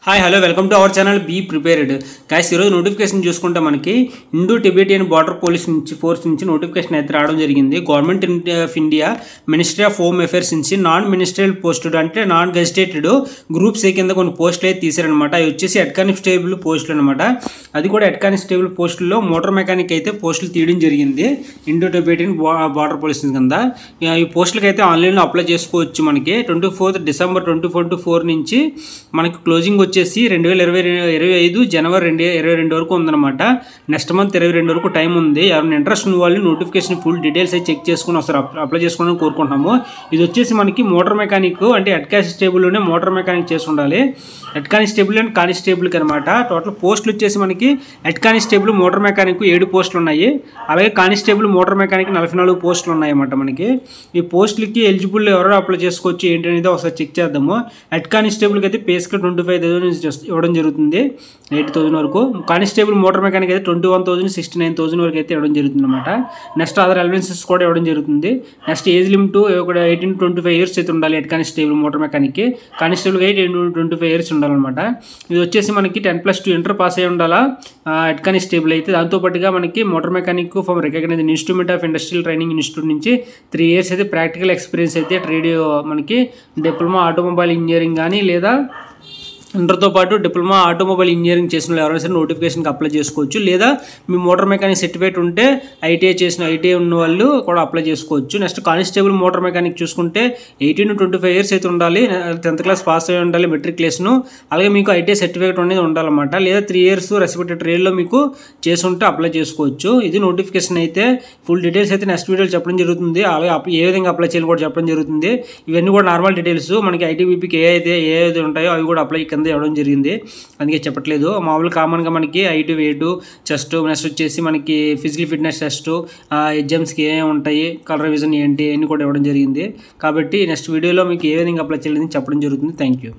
Hi hello welcome to our channel be prepared guys ఈరోజు notification చూసుకుంటే మనకి Indo Tibetan Border Police నుంచి force నుంచి నోటిఫికేషన్ అయితే రావడం జరిగింది. Government of India ministry of home affairs నుంచి నాన్ మినిస్ట్రియల్ పోస్టులు అంటే నాన్ గెజిటేటెడ్ గ్రూప్ సి కింద కొన్ని పోస్టులు అయితే తీశారనమాట. అవి వచ్చేసి హెడ్ కానిస్టేబుల్ పోస్టులు అనమాట. అది కూడా హెడ్ కానిస్టేబుల్ పోస్టుల్లో మోటార్ మెకానిక్ అయితే పోస్టులు తీయడం జరిగింది ఇండో టిబెటియన్ బార్డర్ పోలీస్ కింద. ఈ పోస్టులకి అయితే ఆన్లైన్లో అప్లై చేసుకోవచ్చు. మనకి 24 డిసెంబర్ 2024 నుంచి మనకి క్లోజింగ్ వచ్చేసి 2025 జనవరి 2022 వరకు ఉందన్నమాట. నెక్స్ట్ మంత్ 22 వరకు టైం ఉంది. ఎవరైనా ఇంట్రెస్ట్ ఉన్న వాళ్ళు నోటిఫికేషన్ ఫుల్ డీటెయిల్స్ అయితే చెక్ చేసుకుని ఒకసారి అప్లై చేసుకోవాలని కోరుకుంటున్నాము. ఇది వచ్చేసి మనకి మోటార్ మెకానిక్ అంటే హెడ్ కానిస్టేబుల్లోనే మోటార్ మెకానిక్ చేసి ఉండాలి. హెడ్ కానిస్టేబుల్ అండ్ కానిస్టేబుల్కి అనమాట. టోటల్ పోస్టులు వచ్చేసి మనకి హెడ్ కానిస్టేబుల్ మోటార్ మెకానిక్ 7 పోస్టులు ఉన్నాయి. అలాగే కానిస్టేబుల్ మోటార్ మెకానిక్ 44 పోస్టులు ఉన్నాయి అన్నమాట. మనకి ఈ పోస్టులకి ఎలిజిబుల్ ఎవరో అప్లై చేసుకోవచ్చు ఏంటి అనేది ఒకసారి చెక్ చేద్దాము. హెడ్ కానిస్టేబుల్కి అయితే పే స్కేల్ 25,000 ఇవ్వడం జరుగుతుంది, 80,000 వరకు. కానిస్టేబుల్ మోటార్ మెకానిక్ అయితే 21,000 69,000 వరకు అయితే ఇవ్వడం జరుగుతుంది అనమాట. నెక్స్ట్ అదర్ అలవెన్సెస్ కూడా ఇవ్వడం జరుగుతుంది. Next age limit 18 to 25 years అయితే ఉండాలి హెడ్ కానిస్టేబుల్ మోటార్ మెకానిక్కి. కానిస్టేబుల్కి అయితే 18 to 25 ఇయర్స్ ఉండాలన్నమాట. ఇది వచ్చేసి మనకి 10+2 ఇంటర్ పాస్ అయ్యి ఉండాలా హెడ్ కానిస్టేబుల్ అయితే. దాంతోపాటుగా మనకి motor mechanic from recognized institute of industrial training institute నుంచి 3 ఇయర్స్ అయితే ప్రాక్టికల్ ఎక్స్పీరియన్స్ అయితే ట్రేడ్ మనకి డిప్లొమా ఆటోమొబైల్ ఇంజనీరింగ్ కానీ లేదా ఇంటర్తో పాటు డిప్లొమా ఆటోమొబైల్ ఇంజనీరింగ్ చేసిన వాళ్ళు ఎవరైనా సరే నోటిఫికేషన్కి అప్లై చేసుకోవచ్చు. లేదా మీ మోటార్ మెకానిక్ సర్టిఫికేట్ ఉంటే ఐటీఐ ఉన్న వాళ్ళు కూడా అప్లై చేసుకోవచ్చు. నెక్స్ట్ కానిస్టేబుల్ మోటార్ మెకానిక్ చూసుకుంటే 18 to 25 ఇయర్స్ అయితే ఉండాలి, 10th క్లాస్ పాస్ అయ్యి ఉండాలి, మెట్రికులేషను. అలాగే మీకు ఐటీఐ సర్టిఫికేట్ అనేది ఉండాలన్నమాట. లేదా 3 ఇయర్స్ రెస్పెక్టెడ్ ట్రేడ్లో మీకు చేసుంటే అప్లై చేసుకోవచ్చు. ఇది నోటిఫికేషన్ అయితే. ఫుల్ డీటెయిల్స్ అయితే నెక్స్ట్ వీడియోలో చెప్పడం జరుగుతుంది. అలాగే ఏ విధంగా అప్లై చేయాలి కూడా చెప్పడం జరుగుతుంది. ఇవన్నీ కూడా నార్మల్ డీటెయిల్స్. మనకి ఐటీబీపీకి ఏదైతే ఉంటాయో అవి కూడా అప్లై కింద ఇవ్వడం జరిగింది, అందుకే చెప్పట్లేదు. మామూలు కామన్గా మనకి హైట్ వెయిట్ చెస్ట్ నెక్స్ట్ వచ్చేసి మనకి ఫిజికల్ ఫిట్నెస్ టెస్ట్ ఎగ్జామ్స్కి ఏమేమి ఉంటాయి కలర్ రివిజన్ ఏంటి అన్నీ కూడా ఇవ్వడం జరిగింది. కాబట్టి నెక్స్ట్ వీడియోలో మీకు ఏ విధంగా అప్లై చేయాలని చెప్పడం జరుగుతుంది. Thank you.